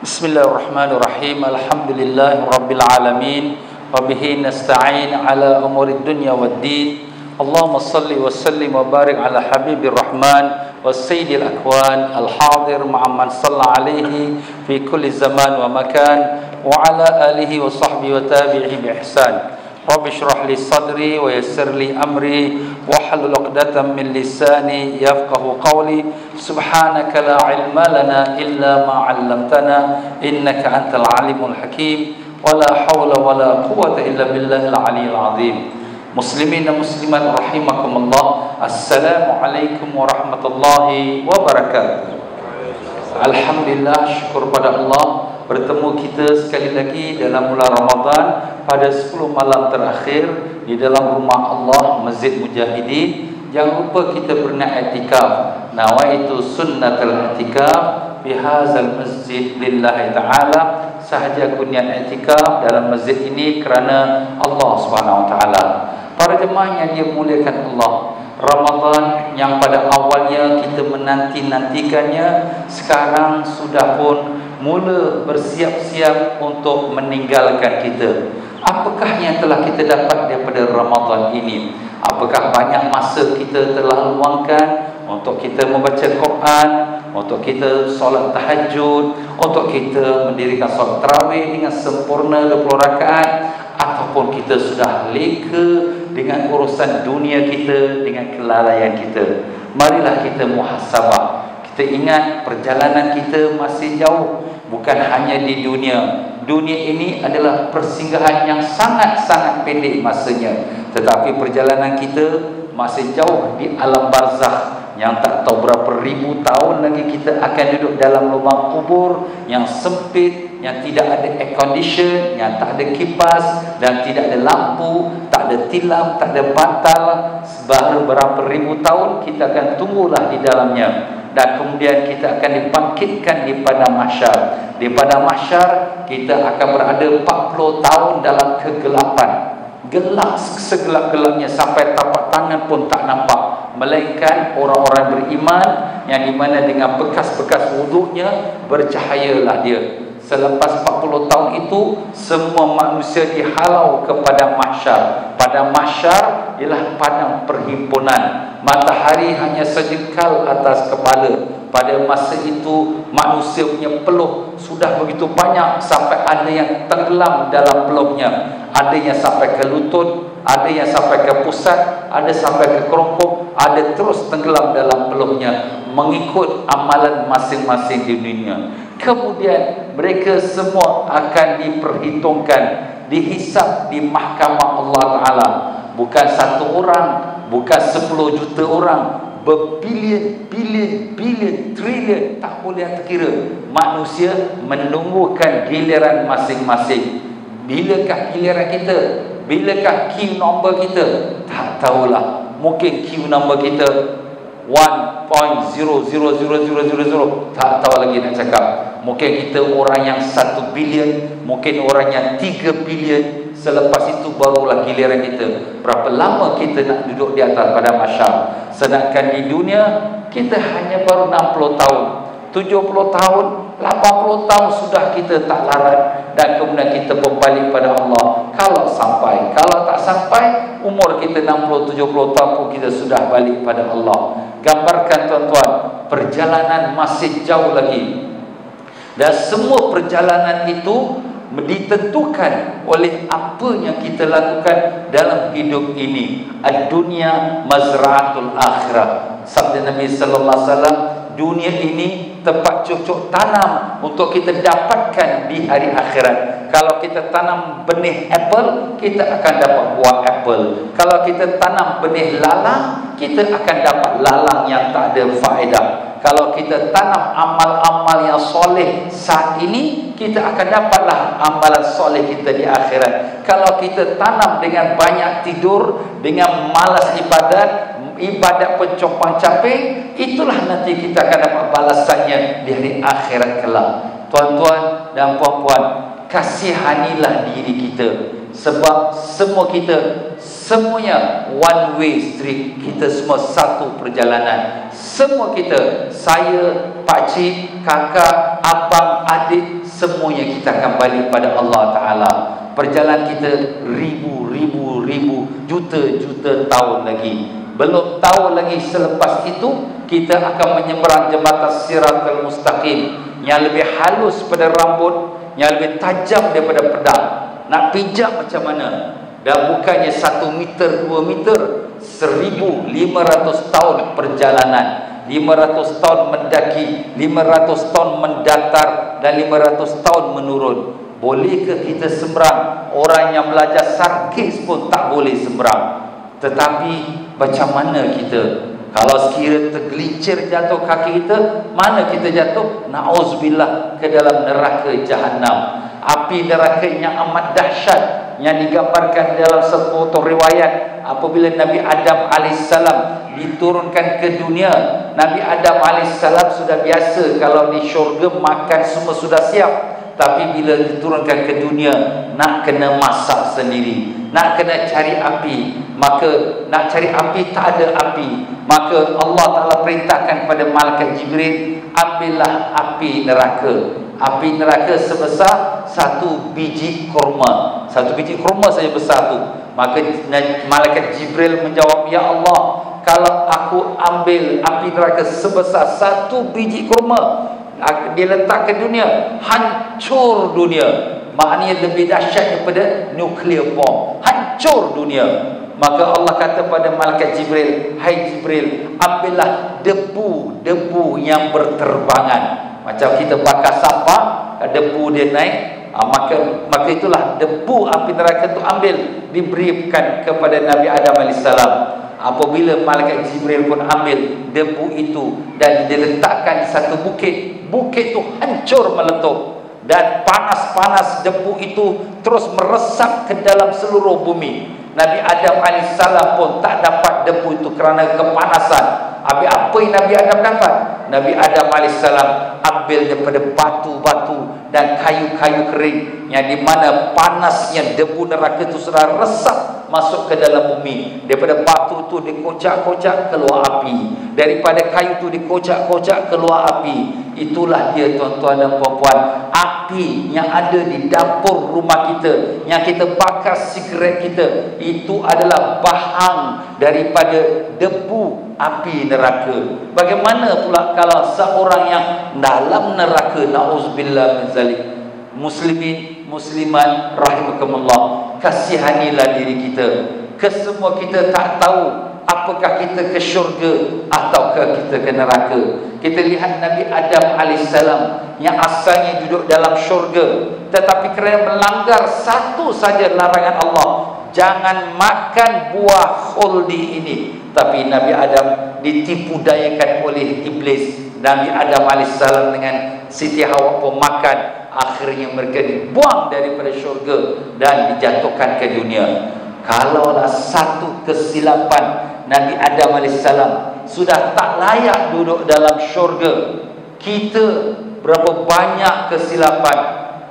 Bismillahirrahmanirrahim. Alhamdulillahirabbil alamin. Wa bihi nasta'in ala umuri dunya waddin. Allahumma salli wa sallim wa barik ala habibir rahman wa sayyidil akwan al-hadir ma'a man salla alaihi fi kulli zaman wa makan wa ala alihi wa sahbihi wa tabi'ihi bi ihsan. Rabbi shrah li sadri wa yassir li amri wahlul 'uqdatam min lisani yafqahu qawli. Subhanaka la ilma lana illa ma 'allamtana innaka antal alimul hakim. Wa la haula wa la quwwata illa billahil aliyyil azim. Muslimin dan muslimat rahimakumullah. Assalamualaikum warahmatullahi wabarakatuh. Alhamdulillah, syukur pada Allah, bertemu kita sekali lagi dalam bulan Ramadan pada 10 malam terakhir di dalam rumah Allah, Masjid Mujahidin. Jangan lupa kita berniat i'tikaf. Nawaitu sunnatul i'tikaf bihazal masjid lillahi ta'ala. Sahaja aku niat i'tikaf dalam masjid ini kerana Allah Subhanahu wa taala. Para jemaah yang dimuliakan Allah, Ramadan yang pada awalnya kita menanti-nantikannya, sekarang sudah pun mula bersiap-siap untuk meninggalkan kita. Apakah yang telah kita dapat daripada Ramadan ini? Apakah banyak masa kita telah luangkan untuk kita membaca Quran, untuk kita solat tahajud, untuk kita mendirikan solat tarawih dengan sempurna 20 rakaat, ataupun kita sudah leka dengan urusan dunia kita, dengan kelalaian kita? Marilah kita muhasabah. Kita ingat perjalanan kita masih jauh, bukan hanya di dunia. Dunia ini adalah persinggahan yang sangat-sangat pendek masanya, tetapi perjalanan kita masih jauh di alam barzakh yang tak tahu berapa ribu tahun lagi kita akan duduk dalam lubang kubur yang sempit, yang tidak ada air condition, yang tak ada kipas dan tidak ada lampu, tak ada tilam, tak ada bantal. Sebaru berapa ribu tahun kita akan tunggulah di dalamnya, dan kemudian kita akan dibangkitkan di padang mahsyar. Di padang mahsyar kita akan berada 40 tahun dalam kegelapan, gelap segelap-gelapnya sampai tapak tangan pun tak nampak, melainkan orang-orang beriman yang dimana dengan bekas-bekas wuduknya bercahayalah dia. Selepas 40 tahun itu, semua manusia dihalau ke padang mahsyar. Padang mahsyar ialah padang perhimpunan. Matahari hanya sejengkal atas kepala. Pada masa itu, manusia punya peluh sudah begitu banyak sampai ada yang tenggelam dalam peluhnya. Ada yang sampai ke lutut, ada yang sampai ke pusat, ada sampai ke kerongkong, ada terus tenggelam dalam peluhnya, mengikut amalan masing-masing di dunia. Kemudian mereka semua akan diperhitungkan, dihisap di mahkamah Allah Ta'ala. Bukan satu orang, bukan 10 juta orang, berbilion, bilion, trilion, tak boleh terkira. Manusia menunggukan giliran masing-masing. Bilakah giliran kita? Bilakah queue number kita? Tak tahulah. Mungkin queue number kita 1.0000000, tak tahu lagi nak cakap. Mungkin kita orang yang 1 bilion, mungkin orang yang 3 bilion. Selepas itu barulah giliran kita. Berapa lama kita nak duduk di atas padang mahsyar? Sedangkan di dunia kita hanya baru 60 tahun, 70 tahun, 80 tahun sudah kita tak larat, dan kemudian kita berbalik pada Allah. Kalau sampai, kalau tak sampai, umur kita 60-70 tahun pun kita sudah balik pada Allah. Gambarkan tuan-tuan, perjalanan masih jauh lagi, dan semua perjalanan itu ditentukan oleh apa yang kita lakukan dalam hidup ini. Ad-dunya mazra'atul akhirah. Sabda Nabi sallallahu alaihi wasallam, dunia ini tempat cocok tanam untuk kita dapatkan di hari akhirat. Kalau kita tanam benih apple, kita akan dapat buah apple. Kalau kita tanam benih lalang, kita akan dapat lalang yang tak ada faedah. Kalau kita tanam amal-amal yang soleh saat ini, kita akan dapatlah amalan soleh kita di akhirat. Kalau kita tanam dengan banyak tidur, dengan malas ibadat, ibadat pencopang-caping, itulah nanti kita akan dapat balasannya di hari akhirat kelak. Tuan-tuan dan puan-puan, kasihanilah diri kita, sebab semua kita, semuanya one way street. Kita semua satu perjalanan. Semua kita, saya, pakcik, kakak, abang, adik, semuanya kita akan balik pada Allah Ta'ala. Perjalanan kita ribu juta tahun lagi. Belum tahu lagi selepas itu kita akan menyeberang jembatan Siratal Mustaqim yang lebih halus pada rambut, yang lebih tajam daripada pedang. Nak pijak macam mana? Dan bukannya 1 meter, 2 meter, 1500 tahun perjalanan, 500 tahun mendaki, 500 tahun mendatar, dan 500 tahun menurun. Bolehkah kita seberang? Orang yang belajar sarkis pun tak boleh seberang. Tetapi macam mana kita? Kalau sekiranya tergelincir jatuh kaki kita, mana kita jatuh? Na'udzubillah, ke dalam neraka Jahannam. Api neraka yang amat dahsyat, yang digambarkan dalam sepotong riwayat. Apabila Nabi Adam AS diturunkan ke dunia, Nabi Adam AS sudah biasa kalau di syurga makan semua sudah siap. Tapi bila diturunkan ke dunia, nak kena masak sendiri, nak kena cari api. Maka nak cari api, tak ada api. Maka Allah Ta'ala perintahkan kepada malaikat Jibril, ambillah api neraka. Api neraka sebesar 1 biji kurma. 1 biji kurma saja besar tu. Maka malaikat Jibril menjawab, ya Allah, kalau aku ambil api neraka sebesar 1 biji kurma, dia letak ke dunia, hancur dunia. Maknanya lebih dahsyat daripada nuklear bom, hancur dunia. Maka Allah kata pada malaikat Jibril, hai Jibril, ambillah debu yang berterbangan. Macam kita bakar sampah, debu dia naik, maka itulah debu api neraka itu ambil, diberikan kepada Nabi Adam AS. Apabila malaikat Jibril pun ambil debu itu dan diletakkan di satu bukit, bukit itu hancur meletup, dan panas-panas debu itu terus meresap ke dalam seluruh bumi. Nabi Adam AS pun tak dapat debu itu kerana kepanasan. Habis apa yang Nabi Adam dapat? Nabi Adam AS ambil daripada batu-batu dan kayu-kayu kering, yang di mana panasnya debu neraka itu sudah resap masuk ke dalam bumi. Daripada batu itu dikocak-kocak, keluar api. Daripada kayu itu dikocak-kocak, keluar api. Itulah dia tuan-tuan dan puan-puan, api yang ada di dapur rumah kita, yang kita bakar sigaret kita, itu adalah bahan daripada debu api neraka. Bagaimana pula kalau seorang yang dalam neraka, na'udzubillah min zalik. Muslimin, muslimat rahimakumullah, kasihanilah diri kita. Kesemua kita tak tahu apakah kita ke syurga ataukah kita ke neraka. Kita lihat Nabi Adam AS yang asalnya duduk dalam syurga, tetapi kerana melanggar satu saja larangan Allah, jangan makan buah khuldi ini, tapi Nabi Adam ditipu dayakan oleh iblis. Nabi Adam AS dengan Siti Hawa pun makan. Akhirnya mereka dibuang daripada syurga dan dijatuhkan ke dunia. Kalaulah satu kesilapan Nabi Adam AS sudah tak layak duduk dalam syurga, kita berapa banyak kesilapan,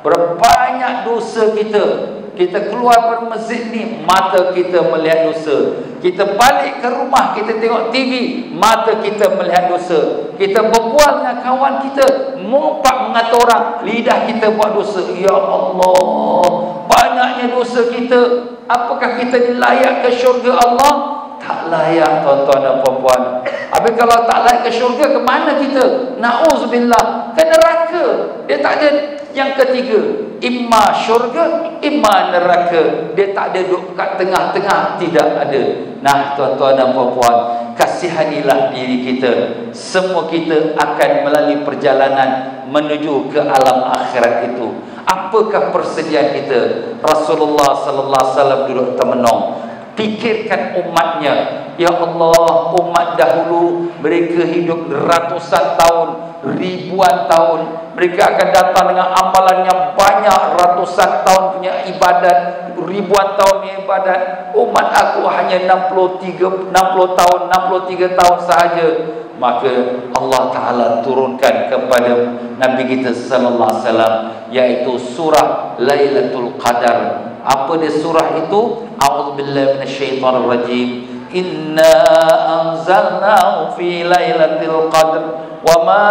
berapa banyak dosa kita. Kita keluar dari masjid ni, mata kita melihat dosa. Kita balik ke rumah, kita tengok TV, mata kita melihat dosa. Kita berbual dengan kawan kita, mopak mengata orang, lidah kita buat dosa. Ya Allah, banyaknya dosa kita. Apakah kita layak ke syurga Allah? Tak layak, tuan-tuan dan puan-puan. Habis kalau tak layak ke syurga, ke mana kita? Na'udzubillah, ke neraka. Dia tak ada yang ketiga, imma syurga, imma neraka. Dia tak ada duduk kat tengah-tengah, tidak ada. Nah, tuan-tuan dan puan-puan, kasihanilah diri kita. Semua kita akan melalui perjalanan menuju ke alam akhirat itu. Apakah persediaan kita? Rasulullah sallallahu alaihi wasallam duduk termenung, fikirkan umatnya. Ya Allah, umat dahulu mereka hidup ratusan tahun, ribuan tahun. Mereka akan datang dengan amalan yang banyak, ratusan tahun punya ibadat, ribuan tahun punya ibadat. Umat aku hanya 60 tahun, 63 tahun sahaja. Maka Allah Ta'ala turunkan kepada Nabi kita sallallahu alaihi wasallam, yaitu surah Lailatul Qadar. Apa dia surah itu? A'udzubillahi minasyaitonir rajim. Inna anzalnahu fi lailatul qadr Wa ma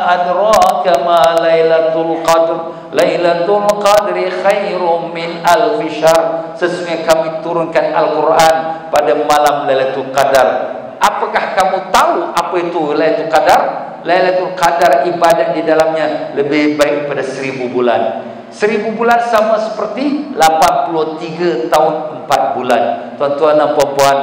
adraka ma Lailatul Qadr. Lailatul Qadri khairum min alfi syahr. Sesungguhnya kami turunkan Al-Quran pada malam Lailatul Qadar. Apakah kamu tahu apa itu Lailatul Qadar? Lailatul Qadar ibadat di dalamnya lebih baik pada 1000 bulan. 1000 bulan sama seperti 83 tahun 4 bulan. Tuan-tuan dan puan-puan,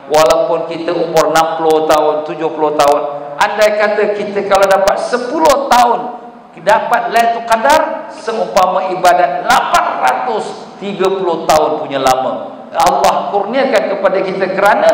walaupun kita umur 60 tahun, 70 tahun, andai kata kita kalau dapat 10 tahun dapat Lailatul Qadar, seumpama ibadat 830 tahun punya lama. Allah kurniakan kepada kita kerana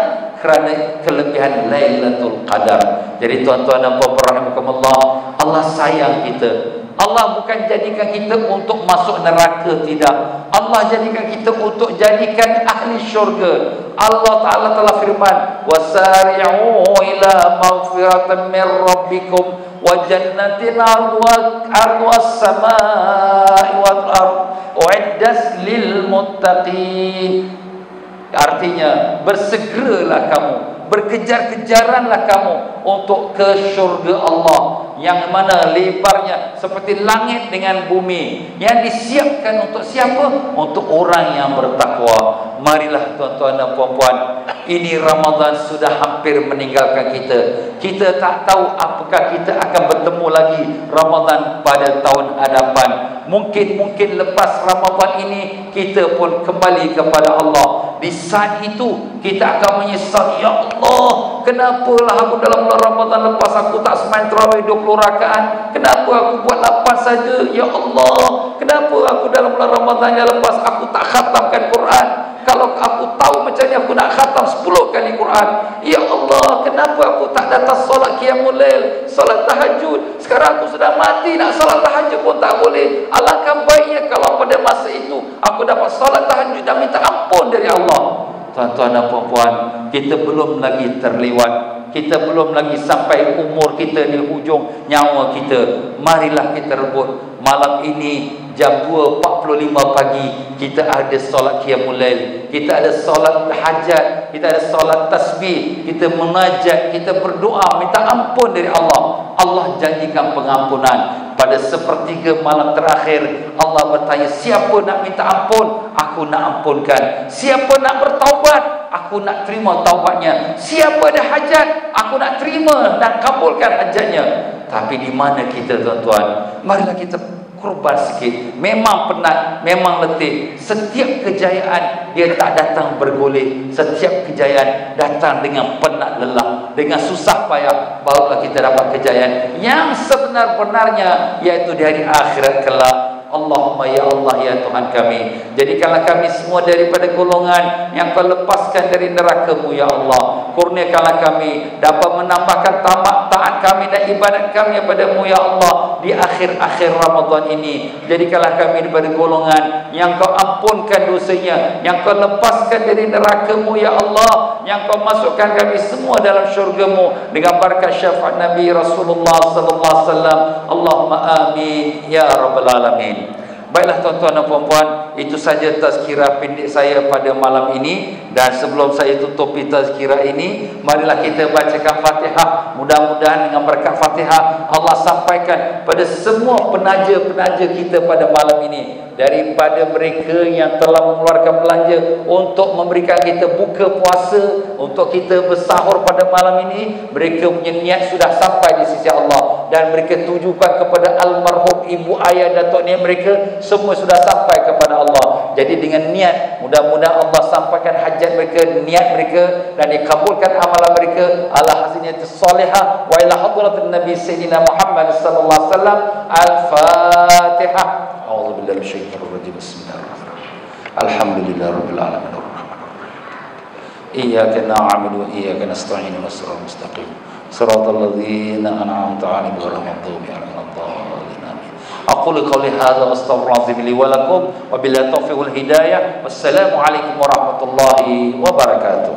kelebihan Lailatul Qadar. Jadi tuan-tuan dan puan-puan rahimakumullah, Allah sayang kita. Allah bukan jadikan kita untuk masuk neraka, tidak. Allah jadikan kita untuk jadikan ahli syurga. Allah Ta'ala telah firman, wasari'u ila maghfiratan min rabbikum wa jannatin arduha as-samai wal ard uiddat lil muttaqin. Artinya, bersegeralah kamu, berkejar-kejaranlah kamu untuk ke syurga Allah, yang mana lebarnya seperti langit dengan bumi, yang disiapkan untuk siapa? Untuk orang yang bertakwa. Marilah tuan-tuan dan puan-puan, ini Ramadan sudah hampir meninggalkan kita. Kita tak tahu apakah kita akan bertemu lagi Ramadan pada tahun hadapan. Mungkin lepas Ramadan ini kita pun kembali kepada Allah. Di saat itu kita akan menyesal, ya Allah, kenapalah aku dalam bulan Ramadan lepas aku tak sembahyang tarawih 20 rakaat? Kenapa aku buat 8 saja? Ya Allah, kenapa aku dalam bulan Ramadan yang lepas aku tak khatamkan Quran? Kalau aku tahu macam ni aku nak khatam 10 kali Quran. Ya Allah, kenapa aku tak datang solat qiyamul lail, solat tahajud? Sekarang aku sudah mati, nak solat tahajud pun tak boleh. Alangkah baiknya kalau pada masa itu aku dapat solat tahajud dan minta ampun dari Allah. Tuan-tuan dan puan-puan, kita belum lagi terlewat. Kita belum lagi sampai umur kita di hujung nyawa kita. Marilah kita rebut malam ini jam 2.45 pagi kita ada solat qiyamul lail, kita ada solat hajat, kita ada solat tasbih, kita munajat, kita berdoa minta ampun dari Allah. Allah janjikan pengampunan pada sepertiga malam terakhir. Allah bertanya, siapa nak minta ampun? Aku nak ampunkan. Siapa nak bertaubat? Aku nak terima taubatnya. Siapa ada hajat? Aku nak terima dan kabulkan hajatnya. Tapi di mana kita, tuan-tuan? Marilah kita korban sikit. Memang penat, memang letih. Setiap kejayaan dia tak datang bergolek. Setiap kejayaan datang dengan penat lelah, dengan susah payah, barulah kita dapat kejayaan yang sebenar-benarnya, iaitu di hari akhirat kelak. Allahumma ya Allah ya Tuhan kami, jadikanlah kami semua daripada golongan yang Kau lepaskan dari neraka-Mu ya Allah. Kurniakanlah kami dapat menambahkan taat kami dan ibadat kami kepada-Mu ya Allah di akhir-akhir Ramadan ini. Jadikanlah kami daripada golongan yang Kau ampunkan dosanya, yang Kau lepaskan dari neraka-Mu ya Allah, yang Kau masukkan kami semua dalam syurga-Mu dengan berkat syafaat Nabi Rasulullah sallallahu alaihi wasallam. Allahumma amin ya rabbal alamin. Baiklah tuan-tuan dan puan-puan, itu saja tazkirah pendek saya pada malam ini. Dan sebelum saya tutupi tazkirah ini, marilah kita bacakan Fatihah. Mudah-mudahan dengan berkat Fatihah Allah sampaikan pada semua penaja-penaja kita pada malam ini, daripada mereka yang telah mengeluarkan belanja untuk memberikan kita buka puasa, untuk kita bersahur pada malam ini. Mereka punya niat sudah sampai di sisi Allah, dan mereka tujukan kepada almarhum ibu ayah datuk nenek mereka, semua sudah sampai kepada Allah. Jadi dengan niat, mudah-mudahan Allah sampaikan hajat mereka, niat mereka, dan dikabulkan amalan mereka ala hasinatus salihah wa ila hadratin Nabi Sayyidina Muhammad sallallahu alaihi wasallam. Al-Fatihah. A'udzu billahi minasyaitonir rajim. Bismillahirrahmanirrahim. Alhamdulillahirabbil alamin. Iyyaka na'budu wa iyyaka nasta'in. Ihdinas siratal mustaqim. Siratal ladzina an'amta 'alaihim ghairil maghdubi 'alaihim waladdallin. Amin. Aqulu qawli hadza wa astaghfirullaha li wa lakum wa billahi taufiq wal hidayah. Wassalamu alaikum warahmatullahi wabarakatuh.